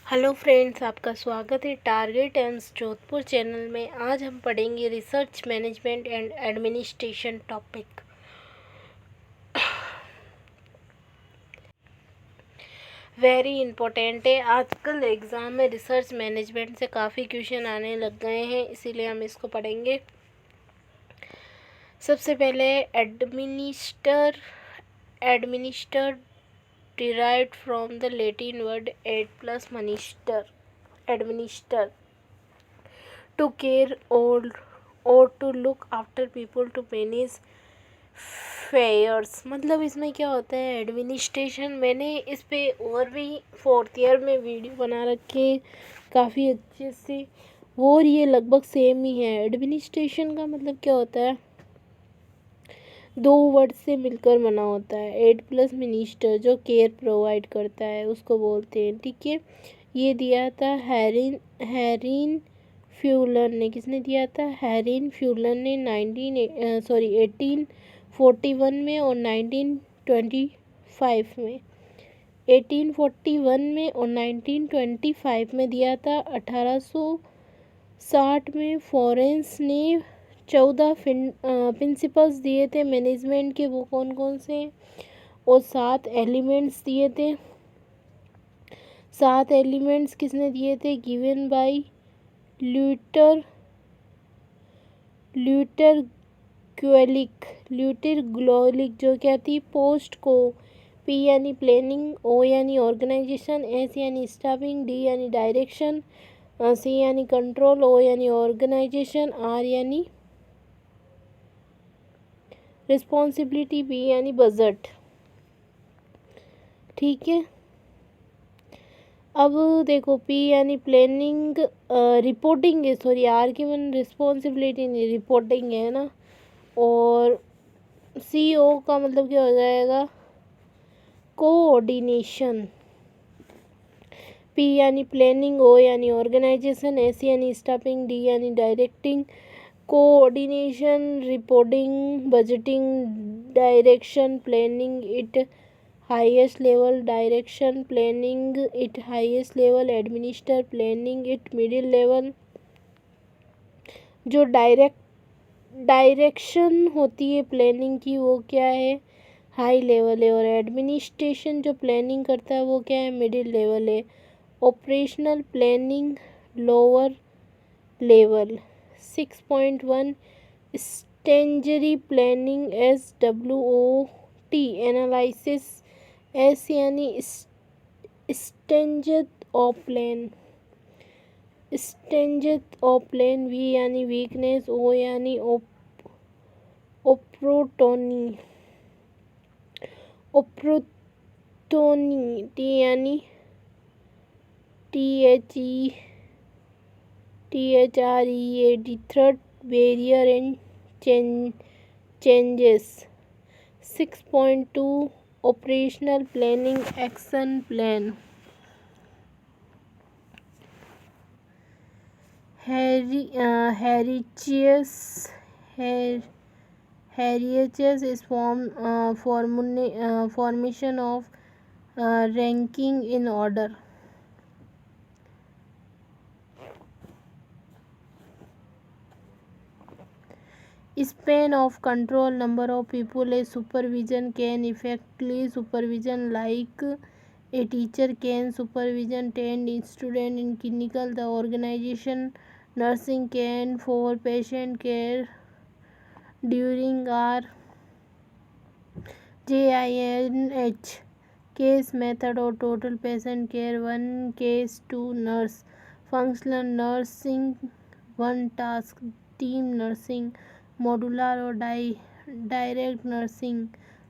Hello friends, आपका स्वागत है टारगेट एम्स जोधपुर चैनल में। आज हम पढ़ेंगे research management and administration topic. Very important है। आजकल एग्ज़ाम में रिसर्च मैनेजमेंट से काफ़ी क्वेश्चन आने लग गए हैं, इसीलिए हम इसको पढ़ेंगे। सबसे पहले administer derived from the Latin word ad plus administer, to care or to look after people, to manage affairs। मतलब इसमें क्या होता है एडमिनिस्ट्रेशन। मैंने इस पे और भी 4th ईयर में वीडियो बना रखे काफ़ी अच्छे से, और ये लगभग सेम ही है। एडमिनिस्ट्रेशन का मतलब क्या होता है, 2 वर्ड से मिलकर बना होता है। एड प्लस मिनिस्टर, जो केयर प्रोवाइड करता है उसको बोलते हैं। ठीक है, ये दिया था हैरिन फ्यूलन ने। किसने दिया था? हैरिन फ्यूलन ने 1841 में और 1925 में। 1841 में और 1925 में दिया था। 1860 में फॉरेंस ने 14 प्रिंसिपल्स दिए थे मैनेजमेंट के। वो कौन कौन से? और 7 एलिमेंट्स दिए थे। 7 एलिमेंट्स किसने दिए थे? Given by Luther Gulick. जो क्या थी? पोस्ट को। पी यानी प्लानिंग, ओ यानी ऑर्गेनाइजेशन, एस यानी स्टाफिंग, डी यानी डायरेक्शन, सी यानी कंट्रोल, ओ यानी ऑर्गेनाइजेशन, आर यानी रिस्पॉन्सिबिलिटी, बी यानी बजट। ठीक है, अब देखो पी यानी प्लानिंग, रिपोर्टिंग है, सॉरी आर की मन रिस्पॉन्सिबिलिटी नहीं, रिपोर्टिंग है ना। और सी ओ का मतलब क्या हो जाएगा? कोऑर्डिनेशन। पी यानी प्लानिंग, ओ यानी ऑर्गेनाइजेशन, एस यानी स्टाफिंग, डी यानी directing, coordination, reporting, budgeting, direction, planning it highest level, direction, planning it highest level, administer, planning it middle level. जो डायरेक्शन होती है प्लानिंग की, वो क्या है? हाई लेवल है। और एडमिनिस्ट्रेशन जो प्लानिंग करता है वो क्या है? मिडिल लेवल है। Operational planning lower level. 6.1 strategy planning, SWOT analysis, S यानी स्ट्रेंथ ऑफ प्लान, वी यानी वीकनेस, ओ यानी ओप्रोटोनी, टी यानी THREAD, threat, barrier and changes. 6.2 operational planning action plan. Hierarchies is formation of ranking in order. Span of control, number of people a supervision can effectively supervision, like a teacher can supervision 10 students in clinical. The organization nursing can for patient care during our JINH case method or total patient care, 1 case 2 nurse, functional nursing 1 task, team nursing, modular or direct nursing,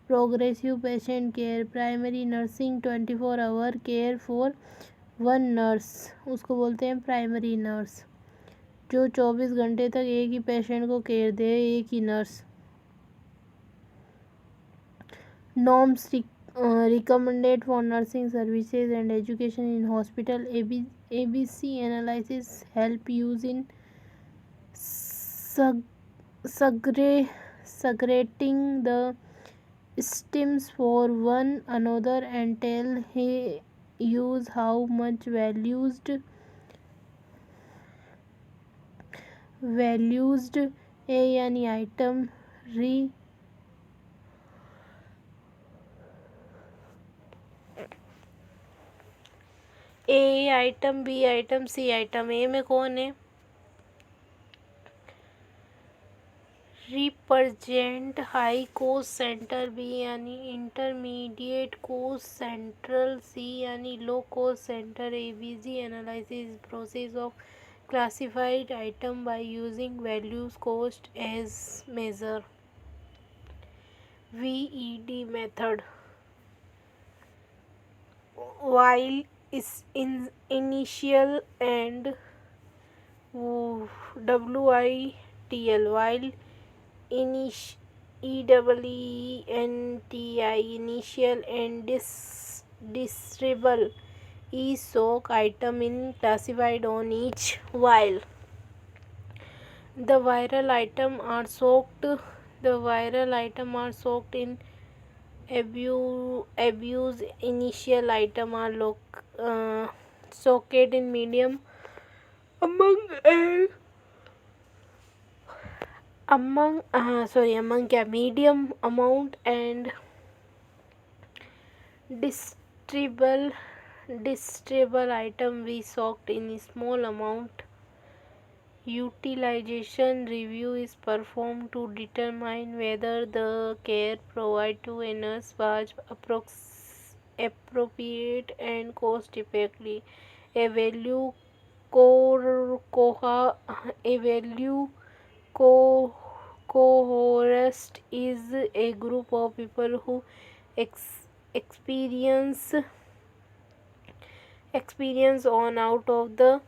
progressive patient care, primary nursing 24 hour care for 1 nurse, उसको बोलते हैं primary nurse, जो 24 घंटे तक एक ही patient को care दे, एक ही nurse. Norms recommended for nursing services and education in hospital. ABC analysis help use in segregating the stems for one another and tell use how much valued A यानी item री A item B item C item A में कौन है represent high cost centre B यानी intermediate cost central C यानी low cost centre ABC analysis process of classified item by using values cost as measure VED method while is in initial and WITL while EENTI initial and distributable is soak item in classified on each while the viral item are soaked in abuse initial item are soaked in medium medium amount and distributable item we soaked in small amount. Utilization review is performed to determine whether the care provided to a nurse was appropriate and cost effective. A value cohort is a group of people who experience on out of the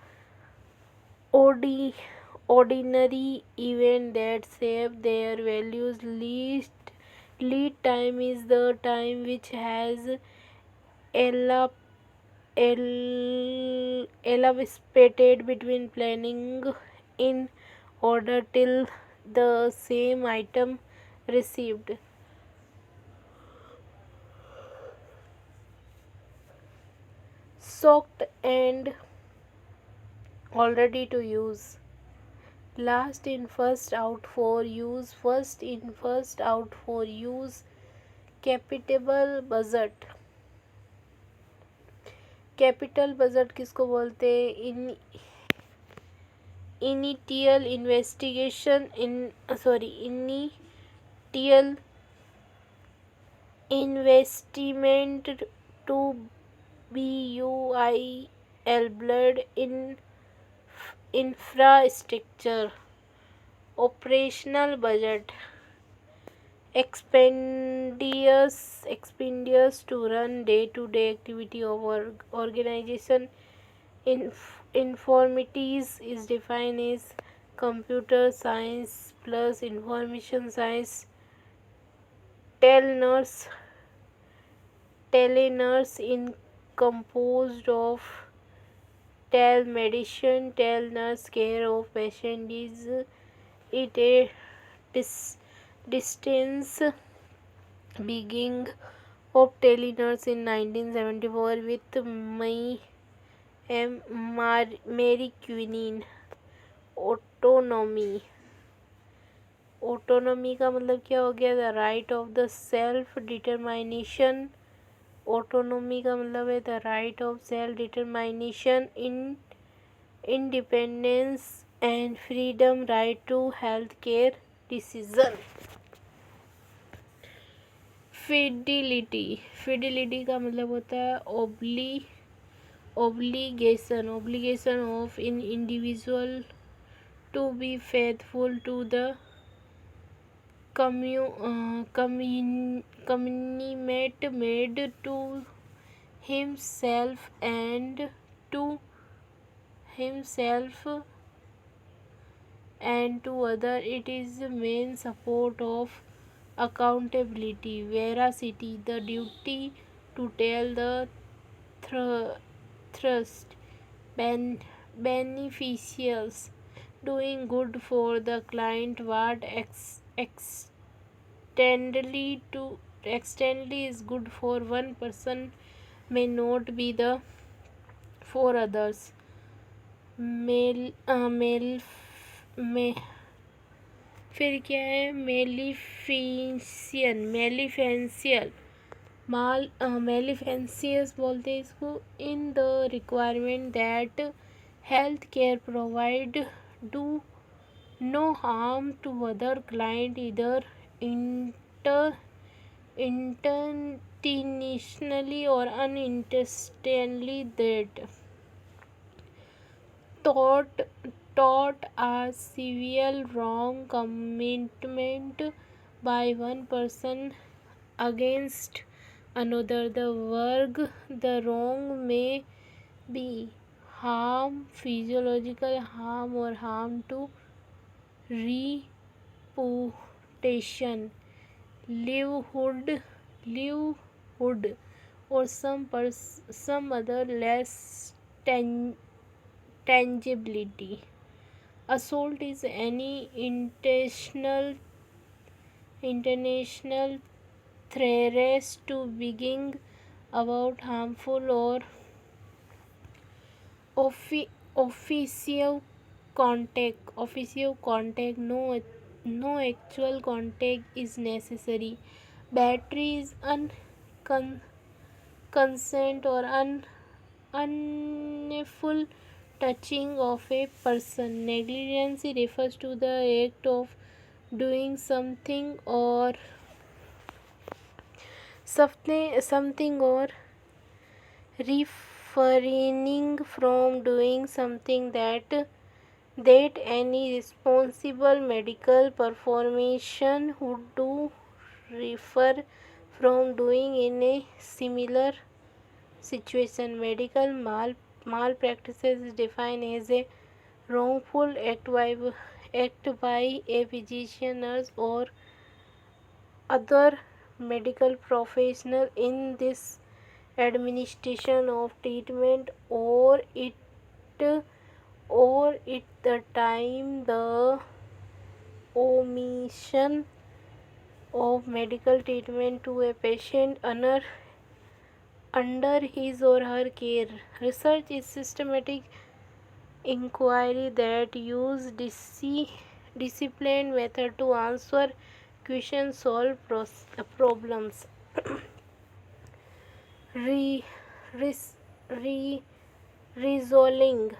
ordinary event that shape their values. Lead time is the time which has elapsed between planning in order till the same item received. Soaked and already to use. Last in first out for use. First in first out for use. Capital budget. Capital budget किसको बोलते हैं initial investment to BUIL blood in infrastructure. Operational budget expenditures to run day-to-day activity of organization. Informatics is defined as computer science plus information science. Telenurse in composed of telemedicine. Telenurse care of patient is it a distance beginning of Telenurse in 1974 with Mary Queen. Autonomy का मतलब क्या हो गया the right of the self determination. Autonomy का मतलब है the right of self determination independence and freedom right to health care decision. Fidelity का मतलब होता है obligation of an individual to be faithful to the commitment made to himself and to other. It is the main support of accountability. Veracity, the duty to tell the trust. Beneficials, doing good for the client what extendedly is good for one person may not be the for others. मेल में फिर क्या है मेलिफेंशियल मेलिफेंशियस बोलते हैं इसको in the requirement that health care provide do no harm to other client इधर inter intentionally or unintentionally that taught taught a civil wrong commitment by one person against another. The wrong may be harm, physiological harm or harm to reputation, livelihood or some other less tangibility. Assault is any international threat to begin about harmful or offensive contact. No actual contact is necessary. Battery is consent or unfull touching of a person. Negligence refers to the act of doing something or refraining from doing something that any responsible medical profession would do refer from doing in a similar situation. Medical malpractice is defined as a wrongful act by a physician, nurse, or other medical professional in this administration of treatment or it the time the omission of medical treatment to a patient under his or her care. Research is systematic inquiry that use disciplined method to answer questions, solve problems. Resolving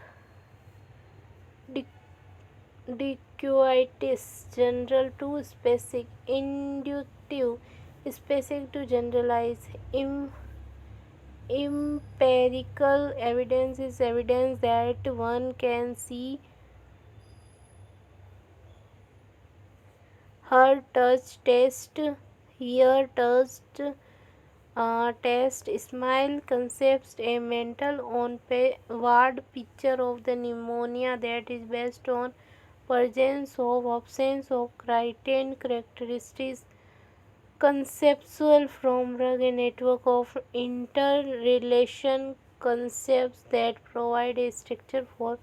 decuitis general to specific, inductive specific to generalize. Empirical evidence is evidence that one can see, hear, taste, smile. Concepts a mental word picture of the pneumonia that is based on presence or absence of certain characteristics. Conceptual framework a network of interrelation concepts that provide a structure for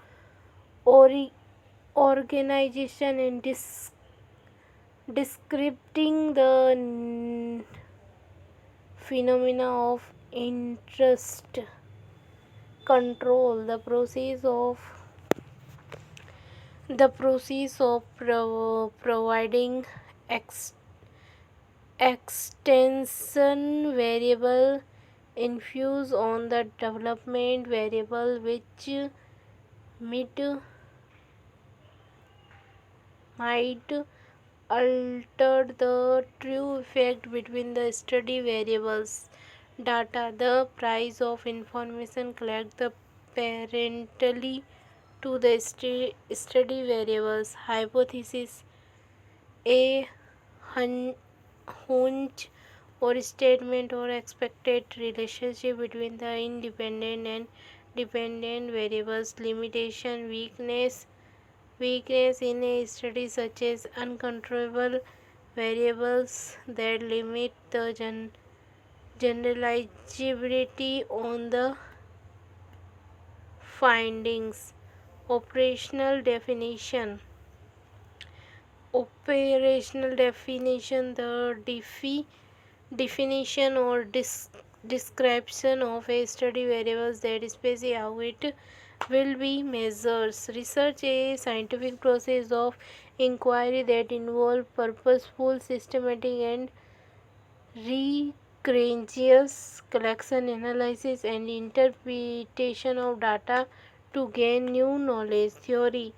organization and describing the phenomena of interest control. The process of providing extension variable infuse on the development variable which might alter the true effect between the study variables. Data. The price of information collected parentally to the study variables. Hypothesis. A hunch or statement or expected relationship between the independent and dependent variables. Limitation. Weakness in a study such as uncontrollable variables that limit the generalizability on the findings. Operational definition. The definition or description of a study variables that specify how it will be measured. Research is a scientific process of inquiry that involves purposeful, systematic, and rigorous collection, analysis, and interpretation of data to gain new knowledge. Theory: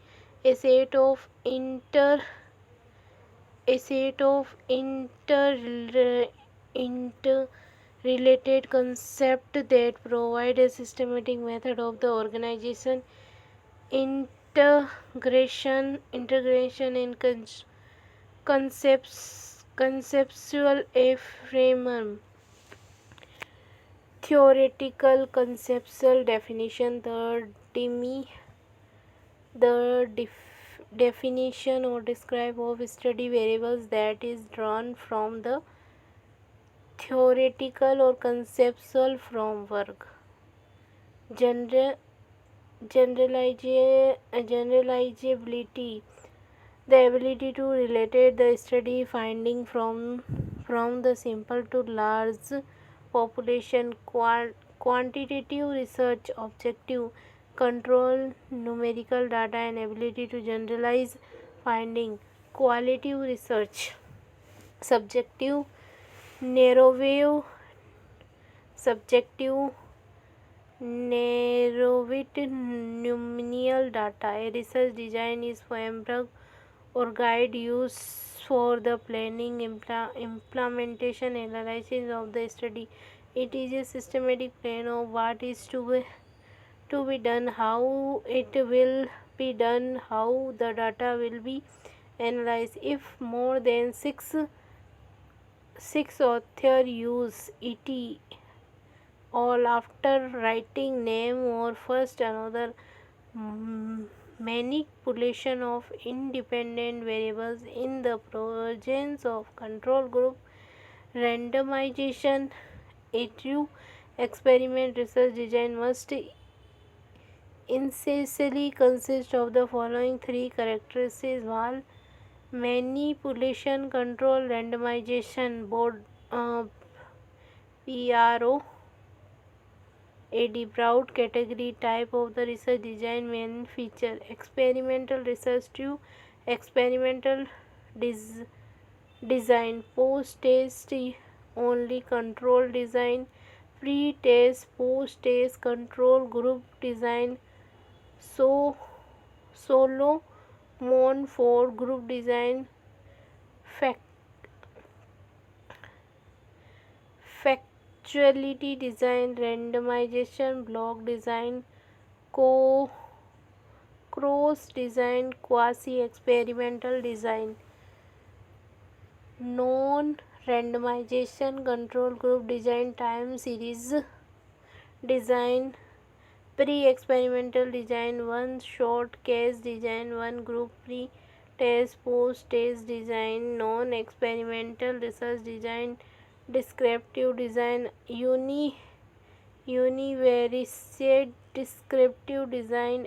a set of interrelated concepts that provide a systematic method of the organization, integration and conceptual a framework. Theoretical conceptual definition: definition or describe of study variables that is drawn from the theoretical or conceptual framework. Generalizability: the ability to relate the study finding from the simple to large population. Quantitative research: objective, control numerical data and ability to generalize finding. Qualitative research: subjective, narrow subjective, narrowed numerical data. A research design is framework or guide used for the planning, implementation, analysis of the study. It is a systematic plan of what is to be done, how it will be done, how the data will be analyzed. If more than six authors use it all after writing name or first another manipulation of independent variables in the presence of control group. Randomization: a true experiment research design must essentially consist of the following three characteristics: while manipulation, control, randomization. PRO: a broad category type of the research design main feature. Experimental research: to experimental design. Post-test only control design. Pre-test, post-test control group design. Solo mon for group design. Factuality design. Randomization block design. Cross design. Quasi experimental design. Non randomization control group design. Time series design. Pre-experimental design. One short case design. One group pre-test, post-test design. Non-experimental research design. Descriptive design. Univariate descriptive design.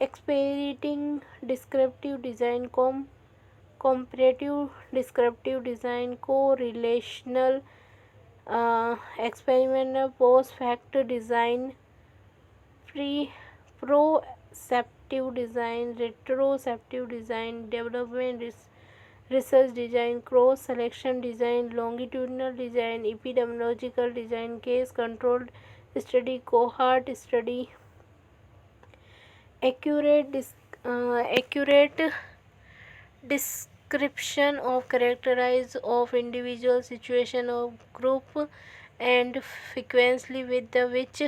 Experimenting descriptive design. Comparative descriptive design. Correlational experimental post-fact design. Proceptive design. Retrospective design. Development research design. Cross selection design. Longitudinal design. Epidemiological design. Case controlled study. Cohort study. Accurate description of characterize of individual situation of group and frequently with the which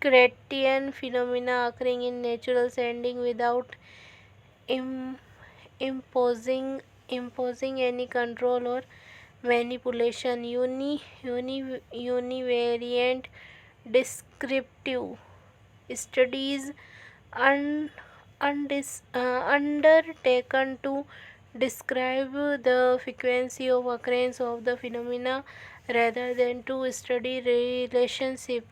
Scratian phenomena occurring in natural setting without imposing any control or manipulation. Univariant descriptive studies undertaken to describe the frequency of occurrence of the phenomena rather than to study relationship.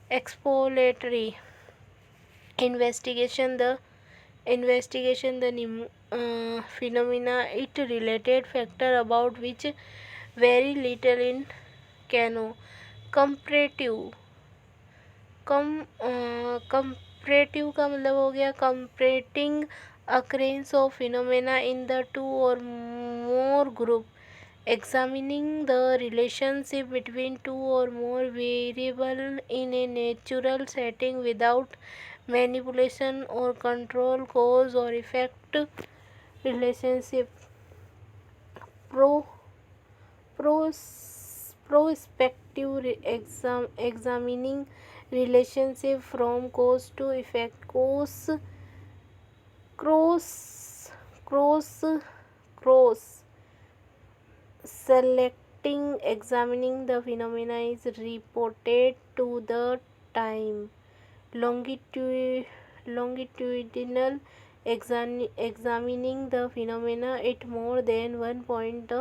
Exploratory investigation: the phenomena, it related factor about which very little in cano. Comparative comparative का मतलब हो गया कंपरेटिंग occurrence of phenomena in the two or more group, examining the relationship between two or more variable in a natural setting without manipulation or control, cause or effect relationship. Pro prospective examining relationship from cause to effect. Cross cross selecting examining the phenomena is reported to the time. Longitudinal examining the phenomena at more than one point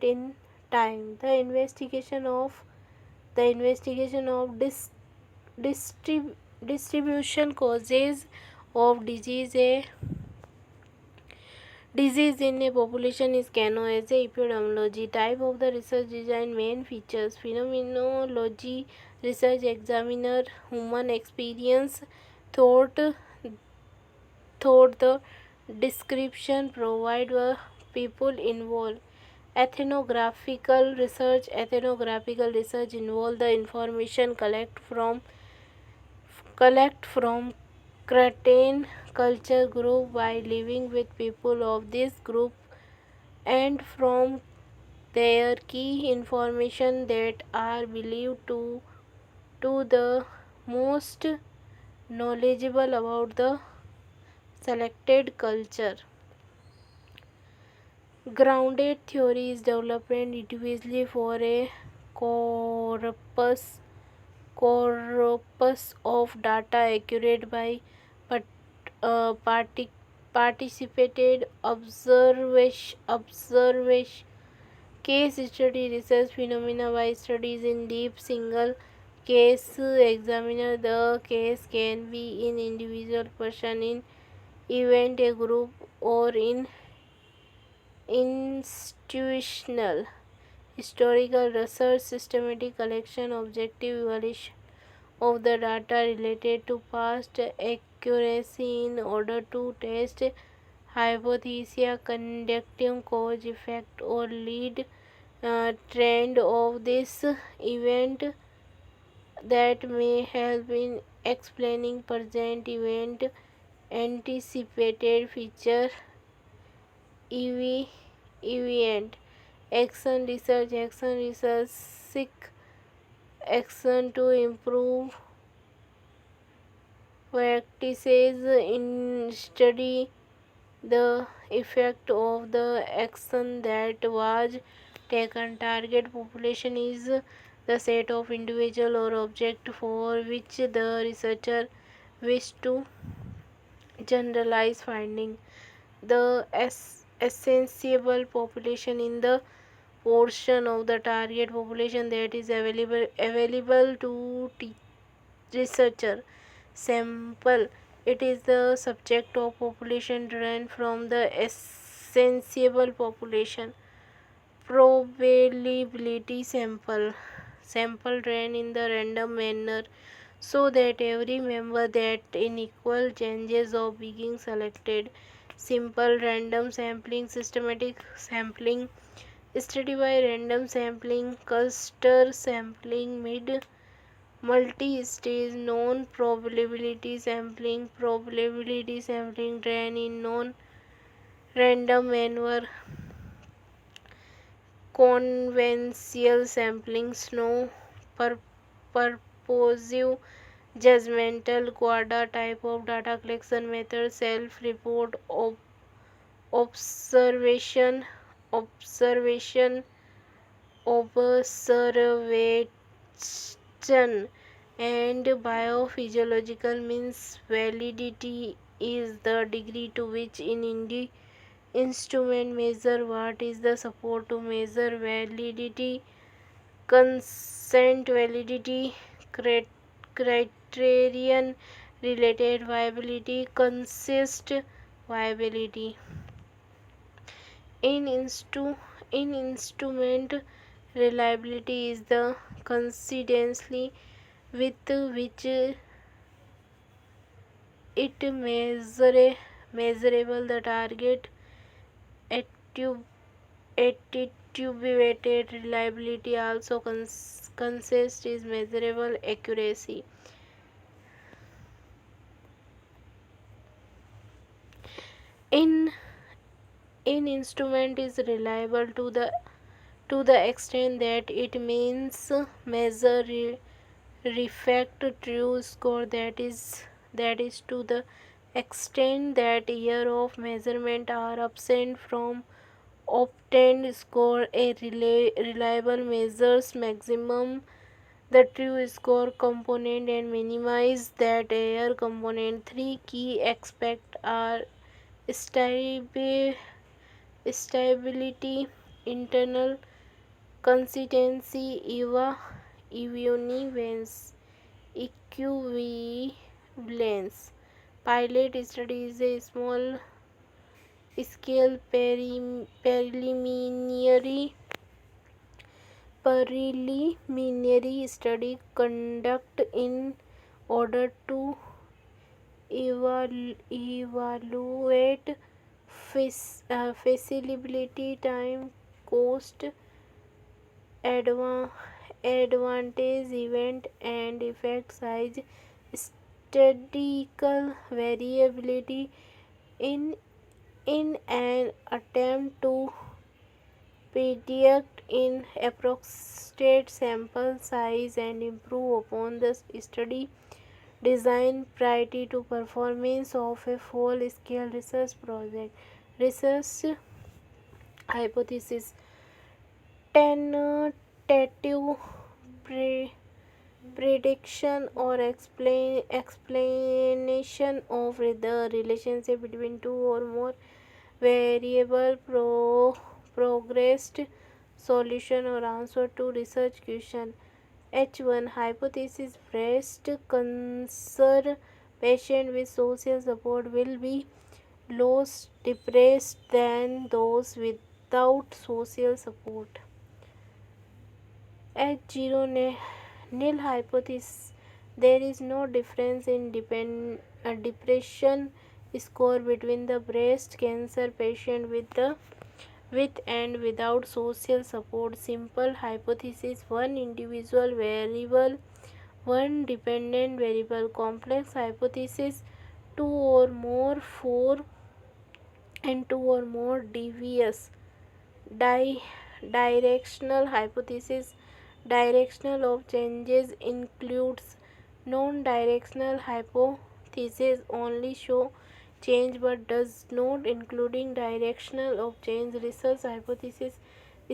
in time. The investigation of distribution causes of disease in a population is cano as a epidemiology. Type of the research design. Main features: phenomenology research examiner human experience, thought the description provide the people involved. Ethnographical research involve the information collect from certain culture group by living with people of this group and from their key information that are believed to the most knowledgeable about the selected culture. Grounded theory is developed individually for a corpus of data accurate by participated observation. Case study research phenomena by studies in deep single case examiner. The case can be in individual person, in event, a group, or in institutional. Historical research systematic collection, objective evaluation of the data related to past accuracy in order to test hypotheses conducting cause effect or lead trend of this event that may help in explaining present event anticipated future event. Action research seek action to improve practices in study the effect of the action that was taken. Target population is the set of individual or object for which the researcher wish to generalize finding. The essential population in the portion of the target population that is available to researcher. Sample: it is the subject of population drawn from the essential population. Probability sample drawn in the random manner so that every member that in equal chances of being selected. Simple random sampling, systematic sampling, study by random sampling, cluster sampling, multi-stage non-probability sampling drawn in non-random manner, conventional sampling, purposive judgmental, quad type of data collection method, self-report, observation observation and biophysiological means. Validity is the degree to which in instrument measure what is the support to measure. Validity consent validity criterion related viability consist viability in In instrument, reliability is the consistency with which it measurable the target attu- attenuated reliability also consists is measurable accuracy. In instrument is reliable to the extent that it means measure reflect true score, that is to the extent that year of measurement are absent from obtained score. A reliable measures maximum the true score component and minimize that error component. Three key aspects are stability, internal consistency, equivalence. Pilot study is a small scale preliminary study conducted in order to evaluate feasibility, time, cost, advantage, event and effect size, statistical variability in an attempt to predict in approximate sample size and improve upon the study design prior to performance of a full-scale research project. Research hypothesis: tentative prediction or explanation of the relationship between two or more variable progressed solution or answer to research question. H1 hypothesis: breast cancer patient with social support will be less depressed than those without social support. H0 nil hypothesis: there is no difference in depression score between the breast cancer patient with and without social support. Simple hypothesis: one individual variable, one dependent variable. Complex hypothesis: two or more, four and two or more devious. Directional hypothesis: directional of changes includes. Non-directional hypothesis only show change but does not including directional of change. Research hypothesis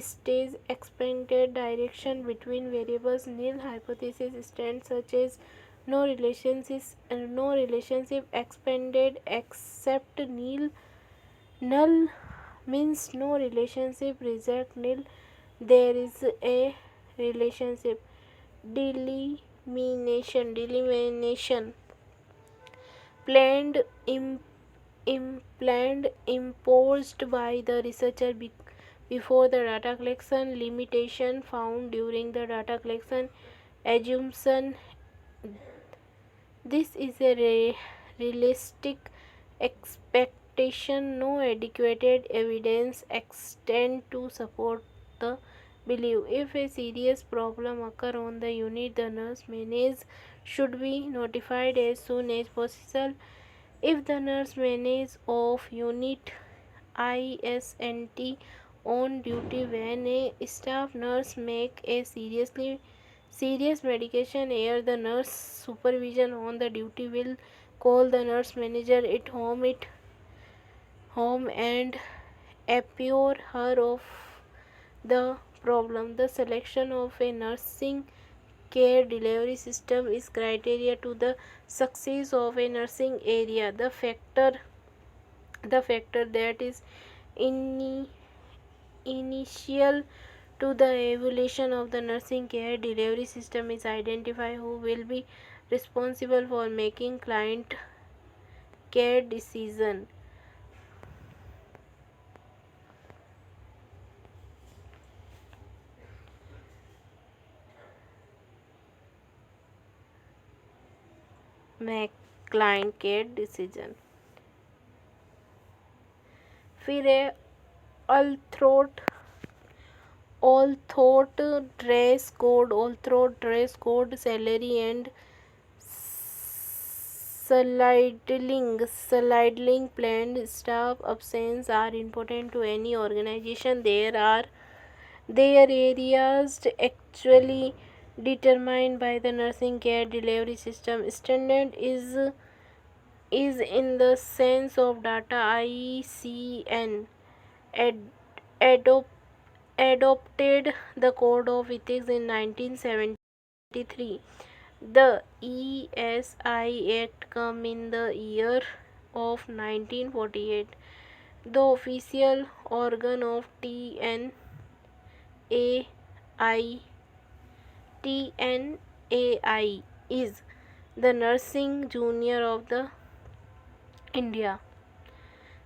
states expected direction between variables. Nil hypothesis stands such as no relationship expanded except null means no relationship. Reject nil, there is a relationship. Delimitation planned planned imposed by the researcher before the data collection. Limitation found during the data collection. Assumption: this is a realistic expectation. No adequate evidence extend to support the belief. If a serious problem occur on the unit, the nurse manager should be notified as soon as possible. If the nurse manager of unit ISNT on duty when a staff nurse make a serious medication error, the nurse supervision on the duty will call the nurse manager at home and assure her of the problem. The selection of a nursing care delivery system is criteria to the success of a nursing area. The factor that is initial to the evolution of the nursing care delivery system is identify who will be responsible for making client care decision. make client care decision. फिर है all-throat dress code, salary and sliding planned staff absence are important to any organization. Their areas actually determined by the nursing care delivery system. Standard is in the sense of data. ICN adopted the Code of Ethics in 1973. The ESI Act came in the year of 1948. The official organ of TNAI is the Nursing Junior of the India.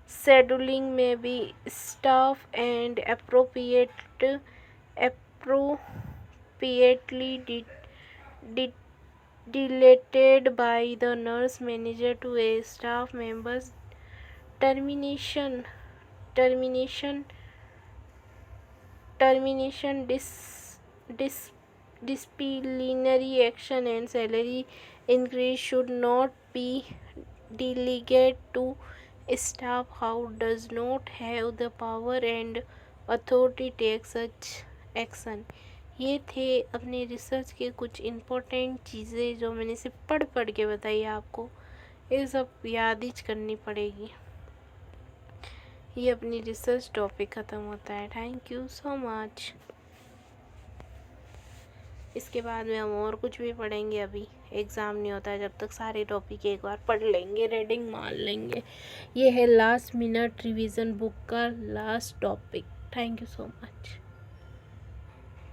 Scheduling may be staff and appropriately delegated by the nurse manager to a staff member's termination, disciplinary action and salary increase should not be delegated to staff who does not have the power and authority to take such action. ये थे अपने research के कुछ important चीज़ें जो मैंने सिर्फ पढ़ के बताई आपको. ये सब याद ही करनी पड़ेगी. ये अपनी रिसर्च टॉपिक ख़त्म होता है. Thank you so much. इसके बाद में हम और कुछ भी पढ़ेंगे. अभी एग्ज़ाम नहीं होता है जब तक सारे टॉपिक एक बार पढ़ लेंगे, रीडिंग मान लेंगे. ये है लास्ट मिनट रिवीजन बुक का last topic. Thank you so much.